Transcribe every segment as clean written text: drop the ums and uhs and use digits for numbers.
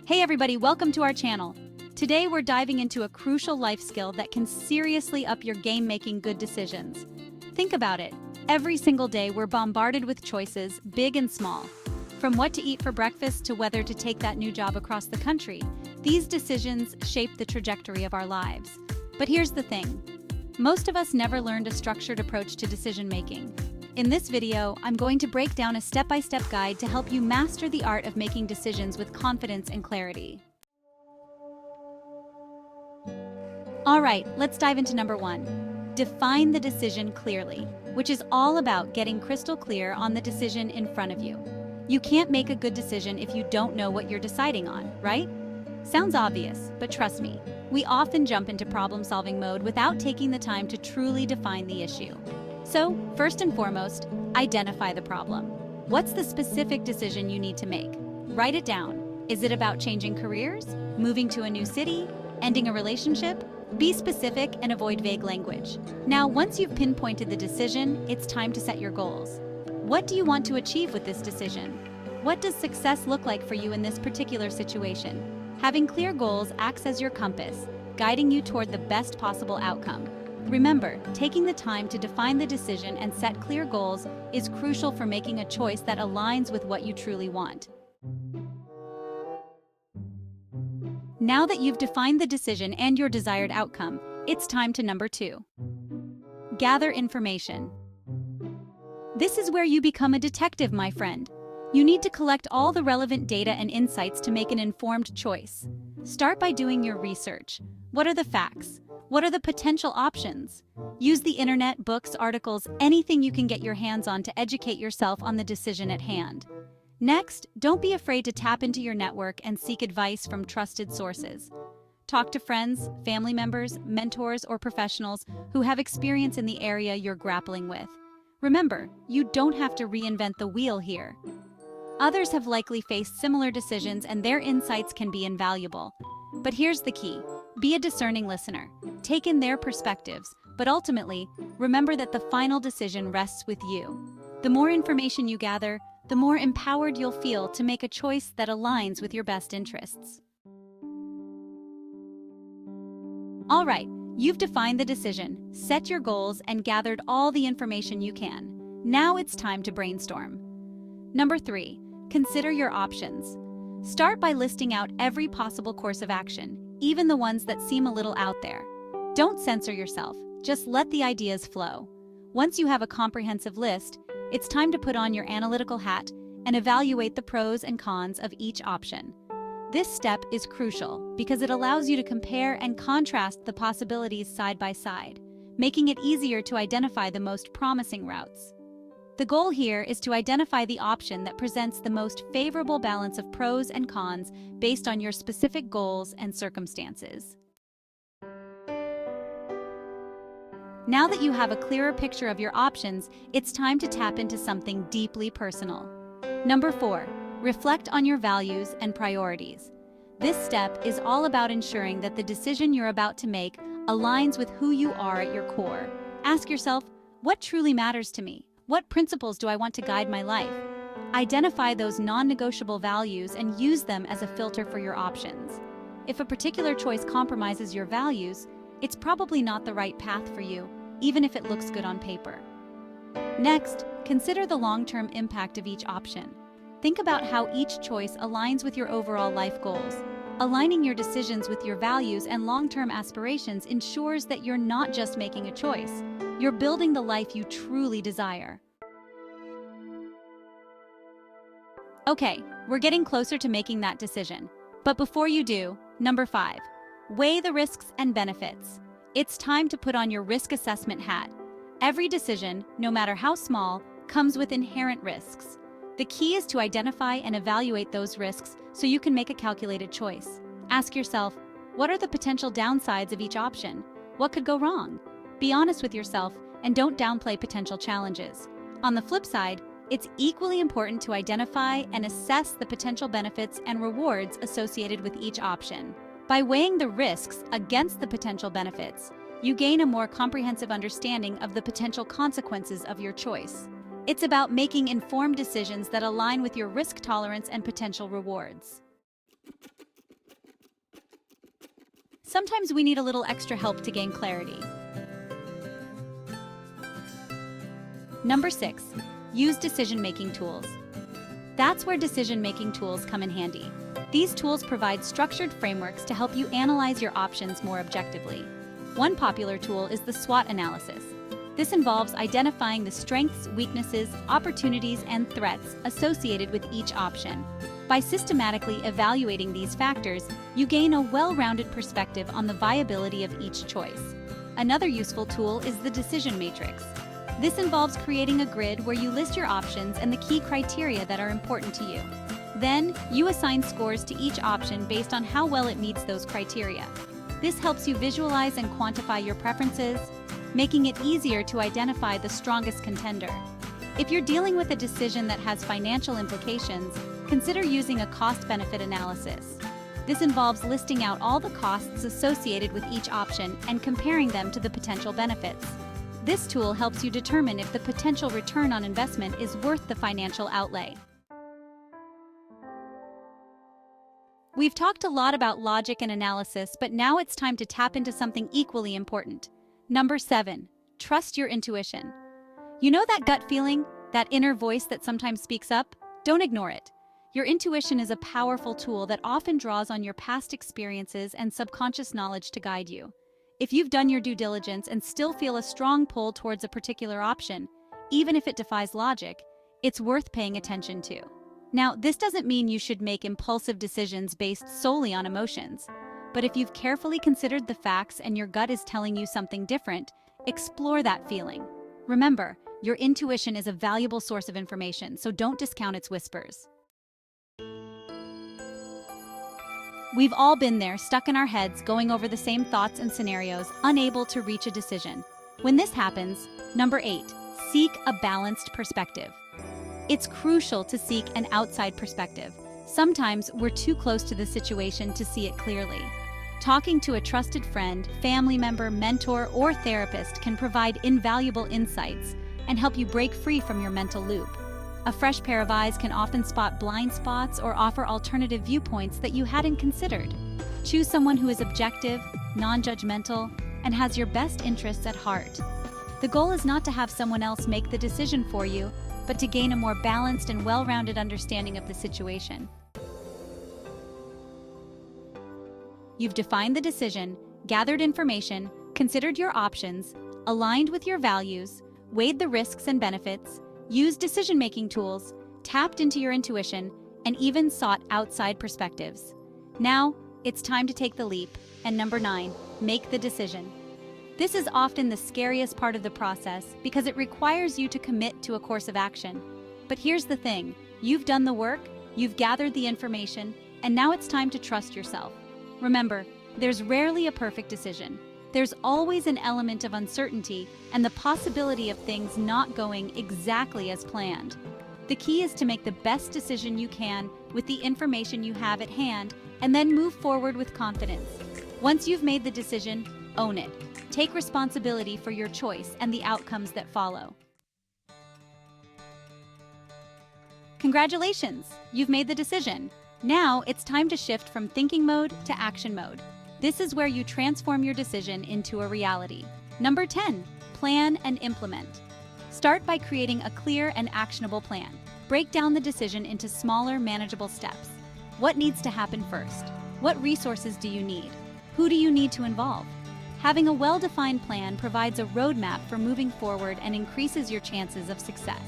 Hey everybody, welcome to our channel. Today we're diving into a crucial life skill that can seriously up your game making good decisions. Think about it. Every single day we're bombarded with choices, big and small. From what to eat for breakfast to whether to take that new job across the country, these decisions shape the trajectory of our lives. But here's the thing. Most of us never learned a structured approach to decision making. In this video, I'm going to break down a step-by-step guide to help you master the art of making decisions with confidence and clarity. All right, let's dive into number 1. Define the decision clearly, which is all about getting crystal clear on the decision in front of you. You can't make a good decision if you don't know what you're deciding on, right? Sounds obvious, but trust me, we often jump into problem-solving mode without taking the time to truly define the issue. So, first and foremost, identify the problem. What's the specific decision you need to make? Write it down. Is it about changing careers, moving to a new city, ending a relationship? Be specific and avoid vague language. Now, once you've pinpointed the decision, it's time to set your goals. What do you want to achieve with this decision? What does success look like for you in this particular situation? Having clear goals acts as your compass, guiding you toward the best possible outcome. Remember, taking the time to define the decision and set clear goals is crucial for making a choice that aligns with what you truly want. Now that you've defined the decision and your desired outcome, it's time to number 2. Gather information. This is where you become a detective, my friend. You need to collect all the relevant data and insights to make an informed choice. Start by doing your research. What are the facts? What are the potential options? Use the internet, books, articles, anything you can get your hands on to educate yourself on the decision at hand. Next, don't be afraid to tap into your network and seek advice from trusted sources. Talk to friends, family members, mentors, or professionals who have experience in the area you're grappling with. Remember, you don't have to reinvent the wheel here. Others have likely faced similar decisions and their insights can be invaluable. But here's the key. Be a discerning listener. Take in their perspectives, but ultimately, remember that the final decision rests with you. The more information you gather, the more empowered you'll feel to make a choice that aligns with your best interests. All right, you've defined the decision, set your goals, and gathered all the information you can. Now it's time to brainstorm. Number 3, consider your options. Start by listing out every possible course of action, even the ones that seem a little out there. Don't censor yourself, just let the ideas flow. Once you have a comprehensive list, it's time to put on your analytical hat and evaluate the pros and cons of each option. This step is crucial because it allows you to compare and contrast the possibilities side by side, making it easier to identify the most promising routes. The goal here is to identify the option that presents the most favorable balance of pros and cons based on your specific goals and circumstances. Now that you have a clearer picture of your options, it's time to tap into something deeply personal. Number 4, reflect on your values and priorities. This step is all about ensuring that the decision you're about to make aligns with who you are at your core. Ask yourself, what truly matters to me? What principles do I want to guide my life? Identify those non-negotiable values and use them as a filter for your options. If a particular choice compromises your values, it's probably not the right path for you, even if it looks good on paper. Next, consider the long-term impact of each option. Think about how each choice aligns with your overall life goals. Aligning your decisions with your values and long-term aspirations ensures that you're not just making a choice. You're building the life you truly desire. Okay, we're getting closer to making that decision. But before you do, number 5, weigh the risks and benefits. It's time to put on your risk assessment hat. Every decision, no matter how small, comes with inherent risks. The key is to identify and evaluate those risks so you can make a calculated choice. Ask yourself, what are the potential downsides of each option? What could go wrong? Be honest with yourself and don't downplay potential challenges. On the flip side, it's equally important to identify and assess the potential benefits and rewards associated with each option. By weighing the risks against the potential benefits, you gain a more comprehensive understanding of the potential consequences of your choice. It's about making informed decisions that align with your risk tolerance and potential rewards. sometimes we need a little extra help to gain clarity. Number 6. Use decision-making tools. That's where decision-making tools come in handy. These tools provide structured frameworks to help you analyze your options more objectively. One popular tool is the SWOT analysis. This involves identifying the strengths, weaknesses, opportunities, and threats associated with each option. By systematically evaluating these factors, you gain a well-rounded perspective on the viability of each choice. Another useful tool is the decision matrix. This involves creating a grid where you list your options and the key criteria that are important to you. Then, you assign scores to each option based on how well it meets those criteria. This helps you visualize and quantify your preferences, making it easier to identify the strongest contender. If you're dealing with a decision that has financial implications, consider using a cost-benefit analysis. This involves listing out all the costs associated with each option and comparing them to the potential benefits. This tool helps you determine if the potential return on investment is worth the financial outlay. We've talked a lot about logic and analysis, but now it's time to tap into something equally important. Number 7. Trust your intuition. You know that gut feeling, that inner voice that sometimes speaks up? Don't ignore it. Your intuition is a powerful tool that often draws on your past experiences and subconscious knowledge to guide you. If you've done your due diligence and still feel a strong pull towards a particular option, even if it defies logic, it's worth paying attention to. Now, this doesn't mean you should make impulsive decisions based solely on emotions, but if you've carefully considered the facts and your gut is telling you something different, explore that feeling. Remember, your intuition is a valuable source of information, so don't discount its whispers. We've all been there, stuck in our heads, going over the same thoughts and scenarios, unable to reach a decision. When this happens, number 8, seek a balanced perspective. It's crucial to seek an outside perspective. Sometimes we're too close to the situation to see it clearly. Talking to a trusted friend, family member, mentor, or therapist can provide invaluable insights and help you break free from your mental loop. A fresh pair of eyes can often spot blind spots or offer alternative viewpoints that you hadn't considered. Choose someone who is objective, non-judgmental, and has your best interests at heart. The goal is not to have someone else make the decision for you, but to gain a more balanced and well-rounded understanding of the situation. You've defined the decision, gathered information, considered your options, aligned with your values, weighed the risks and benefits, used decision-making tools, tapped into your intuition, and even sought outside perspectives. Now, it's time to take the leap, and number 9, make the decision. This is often the scariest part of the process because it requires you to commit to a course of action. But here's the thing, you've done the work, you've gathered the information, and now it's time to trust yourself. Remember, there's rarely a perfect decision. There's always an element of uncertainty and the possibility of things not going exactly as planned. The key is to make the best decision you can with the information you have at hand and then move forward with confidence. Once you've made the decision, own it. Take responsibility for your choice and the outcomes that follow. Congratulations! You've made the decision. Now it's time to shift from thinking mode to action mode. This is where you transform your decision into a reality. Number 10, plan and implement. Start by creating a clear and actionable plan. Break down the decision into smaller, manageable steps. What needs to happen first? What resources do you need? Who do you need to involve? Having a well-defined plan provides a roadmap for moving forward and increases your chances of success.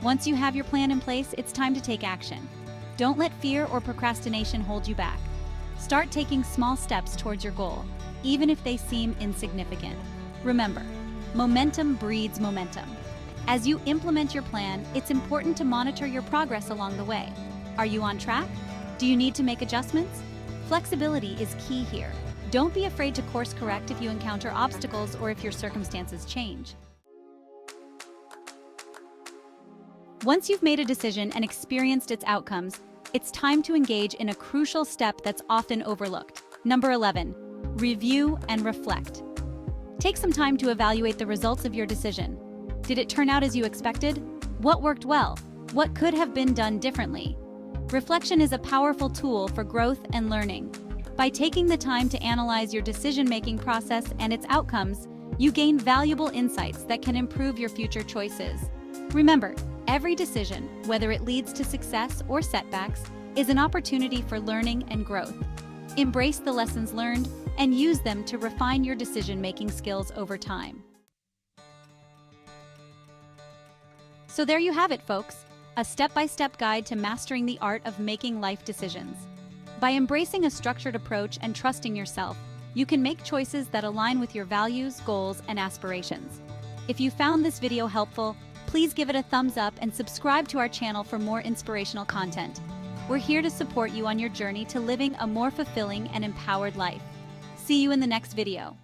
Once you have your plan in place, it's time to take action. Don't let fear or procrastination hold you back. Start taking small steps towards your goal, even if they seem insignificant. Remember, momentum breeds momentum. As you implement your plan, it's important to monitor your progress along the way. Are you on track? Do you need to make adjustments? Flexibility is key here. Don't be afraid to course correct if you encounter obstacles or if your circumstances change. Once you've made a decision and experienced its outcomes, it's time to engage in a crucial step that's often overlooked. Number 11, review and reflect. Take some time to evaluate the results of your decision. Did it turn out as you expected? What worked well? What could have been done differently? Reflection is a powerful tool for growth and learning. By taking the time to analyze your decision-making process and its outcomes, you gain valuable insights that can improve your future choices. Remember, every decision, whether it leads to success or setbacks, is an opportunity for learning and growth. Embrace the lessons learned and use them to refine your decision-making skills over time. So there you have it, folks, a step-by-step guide to mastering the art of making life decisions. By embracing a structured approach and trusting yourself, you can make choices that align with your values, goals, and aspirations. If you found this video helpful, please give it a thumbs up and subscribe to our channel for more inspirational content. We're here to support you on your journey to living a more fulfilling and empowered life. See you in the next video.